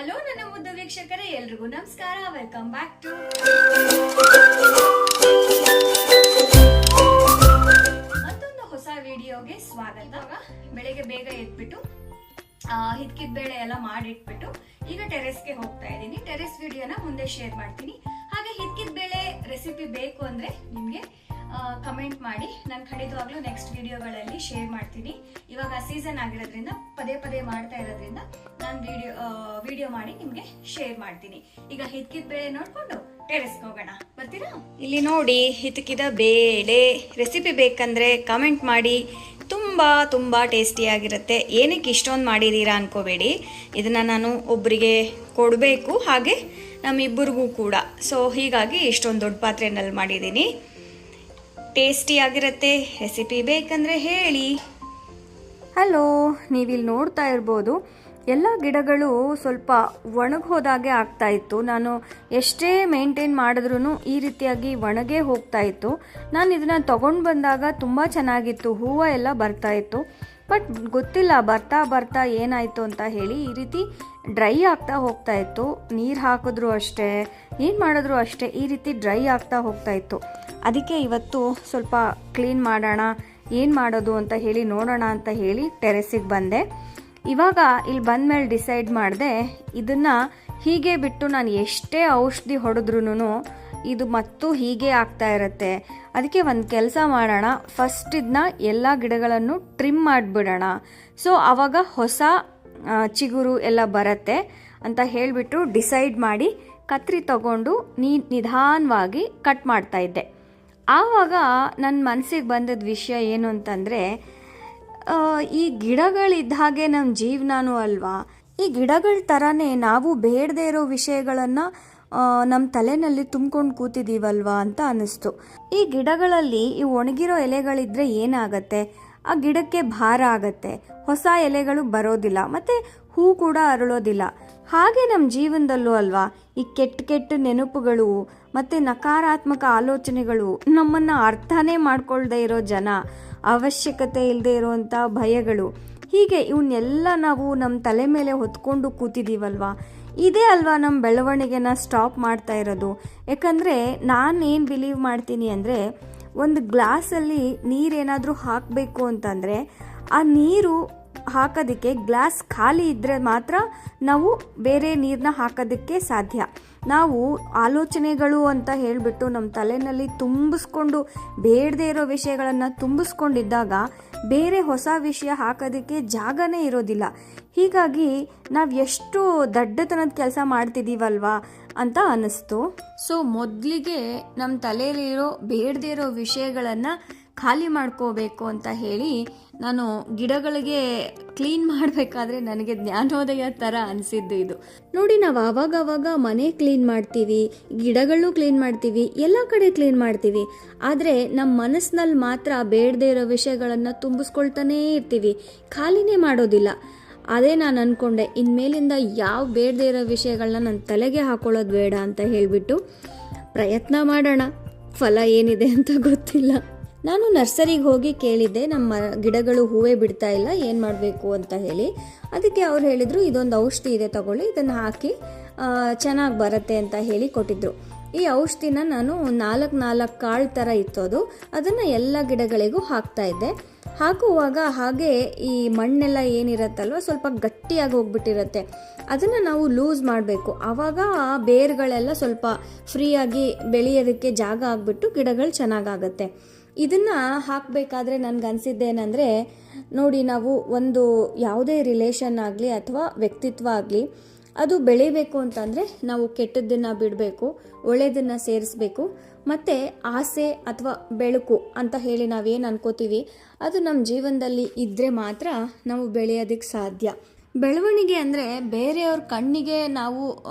Hello ನನ್ನ ಮುದ್ದು ವೀಕ್ಷಕರೇ, ಎಲ್ರಿಗೂ ನಮಸ್ಕಾರ. ವೆಲ್ಕಮ್ ಬ್ಯಾಕ್ ಟು ಮತ್ತೊಂದು ಹೊಸ ವಿಡಿಯೋಗೆ ಸ್ವಾಗತ. ಬೆಳಿಗ್ಗೆ ಬೇಗ ಎದ್ಬಿಟ್ಟು ಹಿದ್ಕಿದ ಬೇಳೆ ಎಲ್ಲ ಮಾಡಿಟ್ಬಿಟ್ಟು ಈಗ ಟೆರೆಸ್ಗೆ ಹೋಗ್ತಾ ಇದ್ದೀನಿ. ಟೆರೆಸ್ ವಿಡಿಯೋನ ಮುಂದೆ ಶೇರ್ ಮಾಡ್ತೀನಿ. ಹಾಗೆ ಹಿದ್ಕಿದ ಬೇಳೆ ರೆಸಿಪಿ ಬೇಕು ಅಂದ್ರೆ ನಿಮ್ಗೆ ಕಮೆಂಟ್ ಮಾಡಿ, ನಾನು ಖಂಡಿತವಾಗ್ಲೂ ನೆಕ್ಸ್ಟ್ ವಿಡಿಯೋಗಳಲ್ಲಿ ಶೇರ್ ಮಾಡ್ತೀನಿ. ಇವಾಗ ಸೀಸನ್ ಆಗಿರೋದ್ರಿಂದ ಪದೇ ಪದೇ ಮಾಡ್ತಾ ಇರೋದ್ರಿಂದ ನಾನು ವಿಡಿಯೋ ಮಾಡಿ ನಿಮ್ಗೆ ಶೇರ್ ಮಾಡ್ತೀನಿ. ಈಗ ಹಿದ್ಕಿದ ಬೇಳೆ ನೋಡ್ಕೊಂಡು ಟೆರೆಸ್ಗೆ ಹೋಗೋಣ, ಬರ್ತೀರಾ? ಇಲ್ಲಿ ನೋಡಿ, ಹಿದ್ಕಿದ ಬೇಳೆ ರೆಸಿಪಿ ಬೇಕಂದ್ರೆ ಕಮೆಂಟ್ ಮಾಡಿ. ತುಂಬ ಟೇಸ್ಟಿಯಾಗಿರುತ್ತೆ. ಏನಕ್ಕೆ ಇಷ್ಟೊಂದು ಮಾಡಿದ್ದೀರಾ ಅನ್ಕೋಬೇಡಿ, ಇದನ್ನು ನಾನು ಒಬ್ಬರಿಗೆ ಕೊಡಬೇಕು, ಹಾಗೆ ನಮ್ಮಿಬ್ಬರಿಗೂ ಕೂಡ. ಸೊ ಹೀಗಾಗಿ ಇಷ್ಟೊಂದು ದೊಡ್ಡ ಪಾತ್ರೆನಲ್ಲಿ ಮಾಡಿದ್ದೀನಿ. ಟೇಸ್ಟಿಯಾಗಿರುತ್ತೆ. ರೆಸಿಪಿ ಬೇಕಂದರೆ ಹೇಳಿ. ಹಲೋ, ನೀವಿಲ್ಲಿ ನೋಡ್ತಾ ಇರ್ಬೋದು, ಎಲ್ಲ ಗಿಡಗಳು ಸ್ವಲ್ಪ ಒಣಗೋದಾಗೆ ಆಗ್ತಾ ಇತ್ತು. ನಾನು ಎಷ್ಟೇ ಮೇಂಟೈನ್ ಮಾಡಿದ್ರೂ ಈ ರೀತಿಯಾಗಿ ಒಣಗೇ ಹೋಗ್ತಾ ಇತ್ತು. ನಾನು ಇದನ್ನು ತೊಗೊಂಡು ಬಂದಾಗ ತುಂಬ ಚೆನ್ನಾಗಿತ್ತು, ಹೂವು ಎಲ್ಲ ಬರ್ತಾ ಇತ್ತು. ಬಟ್ ಗೊತ್ತಿಲ್ಲ ಬರ್ತಾ ಬರ್ತಾ ಏನಾಯಿತು ಅಂತ ಹೇಳಿ ಈ ರೀತಿ ಡ್ರೈ ಆಗ್ತಾ ಹೋಗ್ತಾ ಇತ್ತು. ನೀರು ಹಾಕಿದ್ರು ಅಷ್ಟೇ, ಏನು ಮಾಡಿದ್ರು ಅಷ್ಟೇ, ಈ ರೀತಿ ಡ್ರೈ ಆಗ್ತಾ ಹೋಗ್ತಾ ಇತ್ತು. ಅದಕ್ಕೆ ಇವತ್ತು ಸ್ವಲ್ಪ ಕ್ಲೀನ್ ಮಾಡೋಣ, ಏನು ಮಾಡೋದು ಅಂತ ಹೇಳಿ ನೋಡೋಣ ಅಂತ ಹೇಳಿ ಟೆರೆಸಿಗೆ ಬಂದೆ. ಇವಾಗ ಇಲ್ಲಿ ಬಂದಮೇಲೆ ಡಿಸೈಡ್ ಮಾಡಿದೆ, ಇದನ್ನು ಹೀಗೆ ಬಿಟ್ಟು ನಾನು ಎಷ್ಟೇ ಔಷಧಿ ಹೊಡೆದ್ರೂ ಇದು ಮತ್ತು ಹೀಗೆ ಆಗ್ತಾ ಇರುತ್ತೆ. ಅದಕ್ಕೆ ಒಂದು ಕೆಲಸ ಮಾಡೋಣ, ಫಸ್ಟ್ ಇದನ್ನ ಎಲ್ಲ ಗಿಡಗಳನ್ನು ಟ್ರಿಮ್ ಮಾಡಿಬಿಡೋಣ. ಸೊ ಆವಾಗ ಹೊಸ ಚಿಗುರು ಎಲ್ಲ ಬರುತ್ತೆ ಅಂತ ಹೇಳಿಬಿಟ್ಟು ಡಿಸೈಡ್ ಮಾಡಿ ಕತ್ರಿ ತಗೊಂಡು ನಿಧಾನವಾಗಿ ಕಟ್ ಮಾಡ್ತಾ ಇದ್ದೆ. ಆವಾಗ ನನ್ನ ಮನಸ್ಸಿಗೆ ಬಂದದ ವಿಷಯ ಏನು ಅಂತಂದರೆ, ಈ ಗಿಡಗಳಿದ್ದ ಹಾಗೆ ನಮ್ಮ ಜೀವನನೂ ಅಲ್ವಾ, ಈ ಗಿಡಗಳ ಥರನೇ ನಾವು ಬೇಡದೇ ಇರೋ ವಿಷಯಗಳನ್ನು ನಮ್ಮ ತಲೆನಲ್ಲಿ ತುಂಬ್ಕೊಂಡು ಕೂತಿದ್ದೀವಲ್ವಾ ಅಂತ ಅನ್ನಿಸ್ತು. ಈ ಗಿಡಗಳಲ್ಲಿ ಈ ಒಣಗಿರೋ ಎಲೆಗಳಿದ್ರೆ ಏನಾಗತ್ತೆ, ಆ ಗಿಡಕ್ಕೆ ಭಾರ ಆಗತ್ತೆ, ಹೊಸ ಎಲೆಗಳು ಬರೋದಿಲ್ಲ, ಮತ್ತು ಹೂ ಕೂಡ ಅರಳೋದಿಲ್ಲ. ಹಾಗೆ ನಮ್ಮ ಜೀವನದಲ್ಲೂ ಅಲ್ವಾ, ಈ ಕೆಟ್ಟ ನೆನಪುಗಳು ಮತ್ತು ನಕಾರಾತ್ಮಕ ಆಲೋಚನೆಗಳು, ನಮ್ಮನ್ನು ಅರ್ಥನೇ ಮಾಡ್ಕೊಳ್ದೇ ಇರೋ ಜನ, ಅವಶ್ಯಕತೆ ಇಲ್ಲದೆ ಇರೋವಂಥ ಭಯಗಳು, ಹೀಗೆ ಇವನ್ನೆಲ್ಲ ನಾವು ನಮ್ಮ ತಲೆ ಮೇಲೆ ಹೊತ್ಕೊಂಡು ಕೂತಿದ್ದೀವಲ್ವಾ. ಇದೇ ಅಲ್ವಾ ನಮ್ಮ ಬೆಳವಣಿಗೆನ ಸ್ಟಾಪ್ ಮಾಡ್ತಾ ಇರೋದು. ಯಾಕಂದರೆ ನಾನೇನು ಬಿಲೀವ್ ಮಾಡ್ತೀನಿ ಅಂದರೆ, ಒಂದು ಗ್ಲಾಸಲ್ಲಿ ನೀರೇನಾದರೂ ಹಾಕಬೇಕು ಅಂತಂದರೆ ಆ ನೀರು ಹಾಕೋದಕ್ಕೆ ಗ್ಲಾಸ್ ಖಾಲಿ ಇದ್ದರೆ ಮಾತ್ರ ನಾವು ಬೇರೆ ನೀರನ್ನ ಹಾಕೋದಕ್ಕೆ ಸಾಧ್ಯ. ನಾವು ಆಲೋಚನೆಗಳು ಅಂತ ಹೇಳಿಬಿಟ್ಟು ನಮ್ಮ ತಲೆಯಲ್ಲಿ ತುಂಬಿಸ್ಕೊಂಡು ಬೇಡದೇ ಇರೋ ವಿಷಯಗಳನ್ನು ತುಂಬಿಸ್ಕೊಂಡಿದ್ದಾಗ ಬೇರೆ ಹೊಸ ವಿಷಯ ಹಾಕೋದಕ್ಕೆ ಜಾಗನೇ ಇರೋದಿಲ್ಲ. ಹೀಗಾಗಿ ನಾವು ಎಷ್ಟು ದಡ್ಡತನದ ಕೆಲಸ ಮಾಡ್ತಿದ್ದೀವಲ್ವಾ ಅಂತ ಅನ್ನಿಸ್ತು. ಸೊ ಮೊದಲಿಗೆ ನಮ್ಮ ತಲೆಯಲ್ಲಿರೋ ಬೇಡದೇ ಇರೋ ವಿಷಯಗಳನ್ನು ಖಾಲಿ ಮಾಡ್ಕೋಬೇಕು ಅಂತ ಹೇಳಿ ನಾನು ಗಿಡಗಳಿಗೆ ಕ್ಲೀನ್ ಮಾಡಬೇಕಾದ್ರೆ ನನಗೆ ಜ್ಞಾನೋದಯ ಥರ ಅನಿಸಿದ್ದು ಇದು. ನೋಡಿ, ನಾವು ಆವಾಗವಾಗ ಮನೆ ಕ್ಲೀನ್ ಮಾಡ್ತೀವಿ, ಗಿಡಗಳು ಕ್ಲೀನ್ ಮಾಡ್ತೀವಿ, ಎಲ್ಲ ಕಡೆ ಕ್ಲೀನ್ ಮಾಡ್ತೀವಿ. ಆದರೆ ನಮ್ಮ ಮನಸ್ಸಿನಲ್ಲಿ ಮಾತ್ರ ಬೇಡದೇ ಇರೋ ವಿಷಯಗಳನ್ನು ತುಂಬಿಸ್ಕೊಳ್ತಾನೇ ಇರ್ತೀವಿ, ಖಾಲಿನೇ ಮಾಡೋದಿಲ್ಲ. ಅದೇ ನಾನು ಅಂದ್ಕೊಂಡೆ, ಇನ್ಮೇಲಿಂದ ಯಾವ ಬೇಡದೇ ಇರೋ ವಿಷಯಗಳನ್ನ ನನ್ನ ತಲೆಗೆ ಹಾಕೊಳ್ಳೋದು ಬೇಡ ಅಂತ ಹೇಳಿಬಿಟ್ಟು ಪ್ರಯತ್ನ ಮಾಡೋಣ. ಫಲ ಏನಿದೆ ಅಂತ ಗೊತ್ತಿಲ್ಲ. ನಾನು ನರ್ಸರಿಗೆ ಹೋಗಿ ಕೇಳಿದ್ದೆ, ನಮ್ಮ ಗಿಡಗಳು ಹೂವೇ ಬಿಡ್ತಾ ಇಲ್ಲ, ಏನು ಮಾಡಬೇಕು ಅಂತ ಹೇಳಿ. ಅದಕ್ಕೆ ಅವ್ರು ಹೇಳಿದರು, ಇದೊಂದು ಔಷಧಿ ಇದೆ ತಗೊಳ್ಳಿ, ಇದನ್ನು ಹಾಕಿ ಚೆನ್ನಾಗಿ ಬರುತ್ತೆ ಅಂತ ಹೇಳಿ ಕೊಟ್ಟಿದ್ದರು. ಈ ಔಷಧಿನ ನಾನು 4 ಕಾಳು ಥರ ಇತ್ತೋದು, ಅದನ್ನು ಎಲ್ಲ ಗಿಡಗಳಿಗೂ ಹಾಕ್ತಾಯಿದ್ದೆ. ಹಾಕುವಾಗ ಹಾಗೆ ಈ ಮಣ್ಣೆಲ್ಲ ಏನಿರುತ್ತಲ್ವ ಸ್ವಲ್ಪ ಗಟ್ಟಿಯಾಗಿ ಹೋಗ್ಬಿಟ್ಟಿರುತ್ತೆ, ಅದನ್ನು ನಾವು ಲೂಸ್ ಮಾಡಬೇಕು. ಆವಾಗ ಆ ಬೇರುಗಳೆಲ್ಲ ಸ್ವಲ್ಪ ಫ್ರೀಯಾಗಿ ಬೆಳೆಯೋದಕ್ಕೆ ಜಾಗ ಆಗಿಬಿಟ್ಟು ಗಿಡಗಳು ಚೆನ್ನಾಗಾಗತ್ತೆ. ಇದನ್ನು ಹಾಕಬೇಕಾದ್ರೆ ನನಗನ್ಸಿದ್ದೇನೆಂದರೆ, ನೋಡಿ, ನಾವು ಒಂದು ಯಾವುದೇ ರಿಲೇಷನ್ ಆಗಲಿ ಅಥವಾ ವ್ಯಕ್ತಿತ್ವ ಆಗಲಿ, ಅದು ಬೆಳಿಬೇಕು ಅಂತಂದರೆ ನಾವು ಕೆಟ್ಟದ್ದನ್ನು ಬಿಡಬೇಕು, ಒಳ್ಳೆಯದನ್ನು ಸೇರಿಸ್ಬೇಕು. ಮತ್ತು ಆಸೆ ಅಥವಾ ಬೆಳಕು ಅಂತ ಹೇಳಿ ನಾವೇನು ಅನ್ಕೋತೀವಿ, ಅದು ನಮ್ಮ ಜೀವನದಲ್ಲಿ ಇದ್ದರೆ ಮಾತ್ರ ನಾವು ಬೆಳೆಯೋದಕ್ಕೆ ಸಾಧ್ಯ. ಬೆಳವಣಿಗೆ ಅಂದರೆ ಬೇರೆಯವ್ರ ಕಣ್ಣಿಗೆ ನಾವು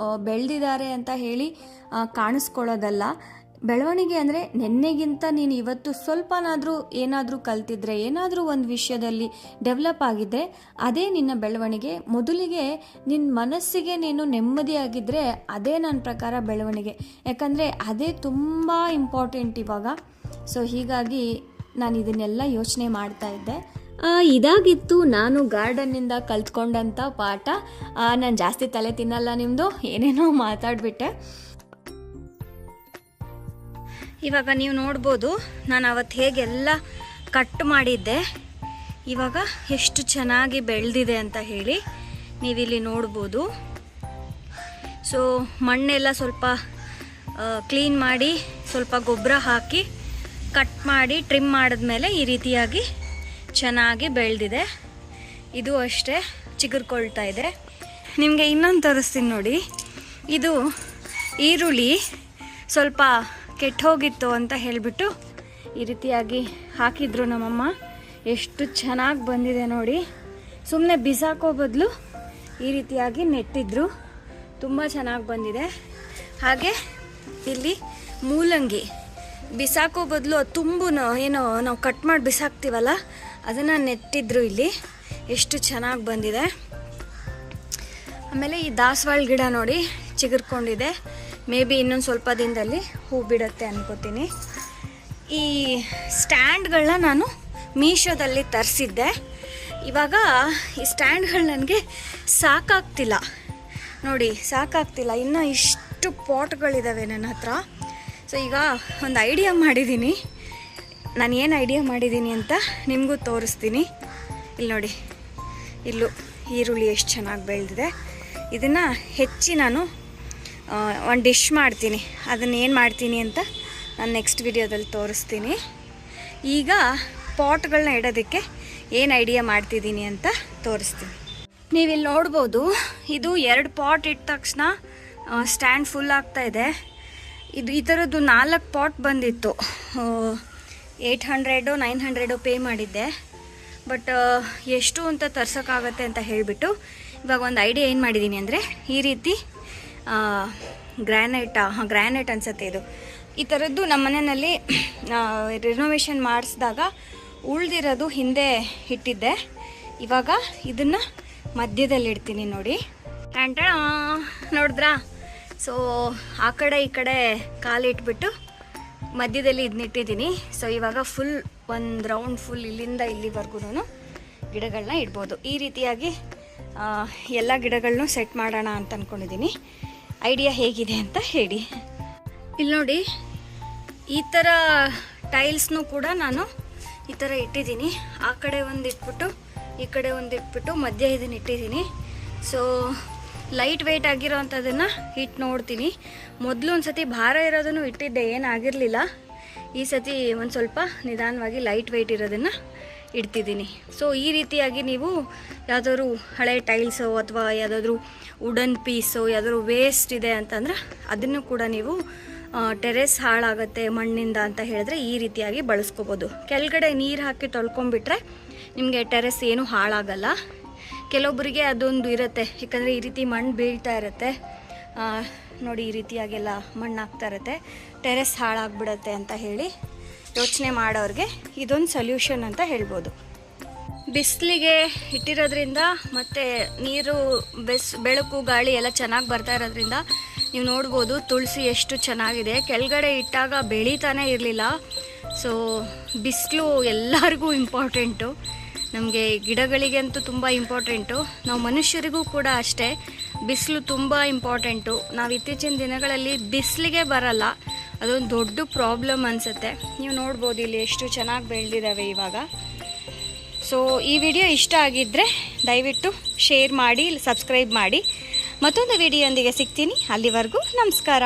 ಬೆಳೆದಿದ್ದಾರೆ ಅಂತ ಹೇಳಿ ಕಾಣಿಸ್ಕೊಳ್ಳೋದಲ್ಲ. ಬೆಳವಣಿಗೆ ಅಂದರೆ ನೆನ್ನೆಗಿಂತ ನೀನು ಇವತ್ತು ಸ್ವಲ್ಪನಾದರೂ ಏನಾದರೂ ಕಲ್ತಿದ್ರೆ, ಏನಾದರೂ ಒಂದು ವಿಷಯದಲ್ಲಿ ಡೆವಲಪ್ ಆಗಿದ್ದರೆ ಅದೇ ನಿನ್ನ ಬೆಳವಣಿಗೆ. ಮೊದಲಿಗೆ ನಿನ್ನ ಮನಸ್ಸಿಗೆ ನೀನು ನೆಮ್ಮದಿಯಾಗಿದ್ದರೆ ಅದೇ ನನ್ನ ಪ್ರಕಾರ ಬೆಳವಣಿಗೆ. ಯಾಕಂದರೆ ಅದೇ ತುಂಬ ಇಂಪಾರ್ಟೆಂಟ್ ಇವಾಗ. ಸೊ ಹೀಗಾಗಿ ನಾನು ಇದನ್ನೆಲ್ಲ ಯೋಚನೆ ಮಾಡ್ತಾ ಇದ್ದೆ. ಇದಾಗಿತ್ತು ನಾನು ಗಾರ್ಡನ್ನಿಂದ ಕಲ್ತ್ಕೊಂಡಂಥ ಪಾಠ. ನಾನು ಜಾಸ್ತಿ ತಲೆ ತಿನ್ನಲ್ಲ ನಿಮ್ಮದು, ಏನೇನೋ ಮಾತಾಡಿಬಿಟ್ಟೆ. ಇವಾಗ ನೀವು ನೋಡ್ಬೋದು ನಾನು ಅವತ್ತು ಹೇಗೆಲ್ಲ ಕಟ್ ಮಾಡಿದ್ದೆ, ಇವಾಗ ಎಷ್ಟು ಚೆನ್ನಾಗಿ ಬೆಳೆದಿದೆ ಅಂತ ಹೇಳಿ ನೀವಿಲ್ಲಿ ನೋಡ್ಬೋದು. ಸೊ ಮಣ್ಣೆಲ್ಲ ಸ್ವಲ್ಪ ಕ್ಲೀನ್ ಮಾಡಿ ಸ್ವಲ್ಪ ಗೊಬ್ಬರ ಹಾಕಿ ಕಟ್ ಮಾಡಿ ಟ್ರಿಮ್ ಮಾಡಿದ್ಮೇಲೆ ಈ ರೀತಿಯಾಗಿ ಚೆನ್ನಾಗಿ ಬೆಳೆದಿದೆ. ಇದು ಅಷ್ಟೇ ಚಿಗುರ್ಕೊಳ್ತಾ ಇದೆ. ನಿಮಗೆ ಇನ್ನೊಂದು ತೋರಿಸ್ತೀನಿ ನೋಡಿ. ಇದು ಈರುಳ್ಳಿ ಸ್ವಲ್ಪ ಕೆಟ್ಟು ಹೋಗಿತ್ತು ಅಂತ ಹೇಳಿಬಿಟ್ಟು ಈ ರೀತಿಯಾಗಿ ಹಾಕಿದ್ರು ನಮ್ಮಮ್ಮ. ಎಷ್ಟು ಚೆನ್ನಾಗಿ ಬಂದಿದೆ ನೋಡಿ. ಸುಮ್ಮನೆ ಬಿಸಾಕೋ ಬದಲು ಈ ರೀತಿಯಾಗಿ ನೆಟ್ಟಿದ್ರು, ತುಂಬ ಚೆನ್ನಾಗಿ ಬಂದಿದೆ. ಹಾಗೆ ಇಲ್ಲಿ ಮೂಲಂಗಿ ಬಿಸಾಕೋ ಬದಲು ತುಂಬು ಏನೋ ನಾವು ಕಟ್ ಮಾಡಿ ಬಿಸಾಕ್ತೀವಲ್ಲ ಅದನ್ನು ನೆಟ್ಟಿದ್ರು ಇಲ್ಲಿ. ಎಷ್ಟು ಚೆನ್ನಾಗಿ ಬಂದಿದೆ. ಆಮೇಲೆ ಈ ದಾಸವಾಳ ಗಿಡ ನೋಡಿ ಚಿಗುರ್ಕೊಂಡಿದೆ. ಮೇ ಬಿ ಇನ್ನೊಂದು ಸ್ವಲ್ಪ ದಿನದಲ್ಲಿ ಹೂ ಬಿಡುತ್ತೆ ಅನ್ಕೋತೀನಿ. ಈ ಸ್ಟ್ಯಾಂಡ್ಗಳನ್ನ ನಾನು ಮೀಶೋದಲ್ಲಿ ತರಿಸಿದ್ದೆ. ಇವಾಗ ಈ ಸ್ಟ್ಯಾಂಡ್ಗಳು ನನಗೆ ಸಾಕಾಗ್ತಿಲ್ಲ ನೋಡಿ, ಸಾಕಾಗ್ತಿಲ್ಲ. ಇನ್ನೂ ಇಷ್ಟು ಪಾಟ್ಗಳಿದ್ದಾವೆ ನನ್ನ ಹತ್ರ. ಸೊ ಈಗ ಒಂದು ಐಡಿಯಾ ಮಾಡಿದ್ದೀನಿ. ನಾನು ಏನು ಐಡಿಯಾ ಮಾಡಿದ್ದೀನಿ ಅಂತ ನಿಮಗೂ ತೋರಿಸ್ತೀನಿ. ಇಲ್ಲಿ ನೋಡಿ, ಇಲ್ಲೂ ಈರುಳ್ಳಿ ಎಷ್ಟು ಚೆನ್ನಾಗಿ ಬೆಳೆದಿದೆ. ಇದನ್ನು ಹೆಚ್ಚಿ ನಾನು ಒಂದು ಡಿಶ್ ಮಾಡ್ತೀನಿ. ಅದನ್ನು ಏನು ಮಾಡ್ತೀನಿ ಅಂತ ನಾನು ನೆಕ್ಸ್ಟ್ ವಿಡಿಯೋದಲ್ಲಿ ತೋರಿಸ್ತೀನಿ. ಈಗ ಪಾಟ್ಗಳನ್ನ ಇಡೋದಕ್ಕೆ ಏನು ಐಡಿಯಾ ಮಾಡ್ತಿದ್ದೀನಿ ಅಂತ ತೋರಿಸ್ತೀನಿ. ನೀವಿಲ್ಲಿ ನೋಡ್ಬೋದು, ಇದು 2 ಪಾಟ್ ಇಟ್ಟ ತಕ್ಷಣ ಸ್ಟ್ಯಾಂಡ್ ಫುಲ್ ಆಗ್ತಾಯಿದೆ. ಇದು ಈ ಥರದ್ದು 4 ಪಾಟ್ ಬಂದಿತ್ತು. 800 900 ಪೇ ಮಾಡಿದ್ದೆ. ಬಟ್ ಎಷ್ಟು ಅಂತ ತರ್ಸೋಕ್ಕಾಗತ್ತೆ ಅಂತ ಹೇಳಿಬಿಟ್ಟು ಇವಾಗ ಒಂದು ಐಡಿಯಾ ಏನು ಮಾಡಿದ್ದೀನಿ ಅಂದರೆ, ಈ ರೀತಿ ಗ್ರ್ಯಾನೈಟ್ ಅನಿಸುತ್ತೆ ಇದು. ಈ ಥರದ್ದು ನಮ್ಮ ಮನೆಯಲ್ಲಿ ರಿನೋವೇಷನ್ ಮಾಡಿಸಿದಾಗ ಉಳ್ದಿರೋದು ಹಿಂದೆ ಇಟ್ಟಿದ್ದೆ. ಇವಾಗ ಇದನ್ನು ಮಧ್ಯದಲ್ಲಿ ಇಡ್ತೀನಿ ನೋಡಿ. ನೋಡಿದ್ರಾ? ಸೊ ಆ ಕಡೆ ಈ ಕಡೆ ಕಾಲಿಟ್ಬಿಟ್ಟು ಮಧ್ಯದಲ್ಲಿ ಇದನ್ನಿಟ್ಟಿದ್ದೀನಿ. ಸೊ ಇವಾಗ ಫುಲ್ ಒಂದು ರೌಂಡ್ ಫುಲ್ ಇಲ್ಲಿಂದ ಇಲ್ಲಿವರೆಗೂ ಗಿಡಗಳನ್ನ ಇಡ್ಬೋದು. ಈ ರೀತಿಯಾಗಿ ಎಲ್ಲ ಗಿಡಗಳನ್ನೂ ಸೆಟ್ ಮಾಡೋಣ ಅಂತ ಅಂದ್ಕೊಂಡಿದ್ದೀನಿ. ಐಡಿಯಾ ಹೇಗಿದೆ ಅಂತ ಹೇಳಿ. ಇಲ್ಲಿ ನೋಡಿ, ಈ ಥರ ಟೈಲ್ಸ್ನೂ ಕೂಡ ನಾನು ಈ ಥರ ಇಟ್ಟಿದ್ದೀನಿ. ಆ ಕಡೆ ಒಂದು ಇಟ್ಬಿಟ್ಟು ಈ ಕಡೆ ಒಂದು ಇಟ್ಬಿಟ್ಟು ಮಧ್ಯ ಇದನ್ನು ಇಟ್ಟಿದ್ದೀನಿ. ಸೊ ಲೈಟ್ ವೆಯ್ಟ್ ಆಗಿರೋ ಅಂಥದ್ದನ್ನು ಇಟ್ಟು ನೋಡ್ತೀನಿ. ಮೊದಲು ಒಂದು ಸತಿ ಭಾರ ಇರೋದನ್ನು ಇಟ್ಟಿದ್ದೆ, ಏನಾಗಿರಲಿಲ್ಲ. ಈ ಸತಿ ಒಂದು ಸ್ವಲ್ಪ ನಿಧಾನವಾಗಿ ಲೈಟ್ ವೆಯ್ಟ್ ಇರೋದನ್ನು ಇಡ್ತಿದ್ದೀನಿ. ಸೊ ಈ ರೀತಿಯಾಗಿ ನೀವು ಯಾವುದಾದ್ರೂ ಹಳೆ ಟೈಲ್ಸೋ ಅಥವಾ ಯಾವುದಾದ್ರೂ ವುಡನ್ ಪೀಸೋ ಯಾವುದಾದ್ರೂ ವೇಸ್ಟ್ ಇದೆ ಅಂತಂದ್ರೆ ಅದನ್ನು ಕೂಡ ನೀವು ಟೆರೆಸ್ ಹಾಳಾಗುತ್ತೆ ಮಣ್ಣಿಂದ ಅಂತ ಹೇಳಿದ್ರೆ ಈ ರೀತಿಯಾಗಿ ಬಳಸ್ಕೋಬೋದು. ಕೆಳಗಡೆ ನೀರು ಹಾಕಿ ತೊಳ್ಕೊಂಬಿಟ್ರೆ ನಿಮಗೆ ಟೆರೆಸ್ ಏನೂ ಹಾಳಾಗಲ್ಲ. ಕೆಲವೊಬ್ಬರಿಗೆ ಅದೊಂದು ಇರುತ್ತೆ, ಯಾಕಂದರೆ ಈ ರೀತಿ ಮಣ್ಣು ಬೀಳ್ತಾ ಇರುತ್ತೆ ನೋಡಿ, ಈ ರೀತಿಯಾಗೆಲ್ಲ ಮಣ್ಣು ಆಗ್ತಾ ಇರುತ್ತೆ, ಟೆರೆಸ್ ಹಾಳಾಗ್ಬಿಡುತ್ತೆ ಅಂತ ಹೇಳಿ ಯೋಚನೆ ಮಾಡೋರಿಗೆ ಇದೊಂದು ಸೊಲ್ಯೂಷನ್ ಅಂತ ಹೇಳ್ಬೋದು. ಬಿಸಿಲಿಗೆ ಇಟ್ಟಿರೋದ್ರಿಂದ ಮತ್ತು ನೀರು ಬೆಳಕು ಗಾಳಿ ಎಲ್ಲ ಚೆನ್ನಾಗಿ ಬರ್ತಾ ಇರೋದ್ರಿಂದ ನೀವು ನೋಡ್ಬೋದು ತುಳಸಿ ಎಷ್ಟು ಚೆನ್ನಾಗಿದೆ. ಕೆಳಗಡೆ ಇಟ್ಟಾಗ ಬೆಳೀತಾನೆ ಇರಲಿಲ್ಲ. ಸೊ ಬಿಸಿಲು ಎಲ್ಲರಿಗೂ ಇಂಪಾರ್ಟೆಂಟು, ನಮಗೆ ಗಿಡಗಳಿಗಂತೂ ತುಂಬ ಇಂಪಾರ್ಟೆಂಟು. ನಾವು ಮನುಷ್ಯರಿಗೂ ಕೂಡ ಅಷ್ಟೇ ಬಿಸಿಲು ತುಂಬ ಇಂಪಾರ್ಟೆಂಟು. ನಾವು ಇತ್ತೀಚಿನ ದಿನಗಳಲ್ಲಿ ಬಿಸಿಲಿಗೆ ಬರಲ್ಲ, ಅದೊಂದು ದೊಡ್ಡ ಪ್ರಾಬ್ಲಮ್ ಅನಿಸುತ್ತೆ. ನೀವು ನೋಡ್ಬೋದು ಇಲ್ಲಿ ಎಷ್ಟು ಚೆನ್ನಾಗಿ ಬೆಳೆದಿದ್ದಾವೆ ಇವಾಗ. ಸೊ ಈ ವಿಡಿಯೋ ಇಷ್ಟ ಆಗಿದ್ದರೆ ದಯವಿಟ್ಟು ಶೇರ್ ಮಾಡಿ, ಸಬ್ಸ್ಕ್ರೈಬ್ ಮಾಡಿ. ಮತ್ತೊಂದು ವಿಡಿಯೋಂದಿಗೆ ಸಿಗ್ತೀನಿ. ಅಲ್ಲಿವರೆಗೂ ನಮಸ್ಕಾರ.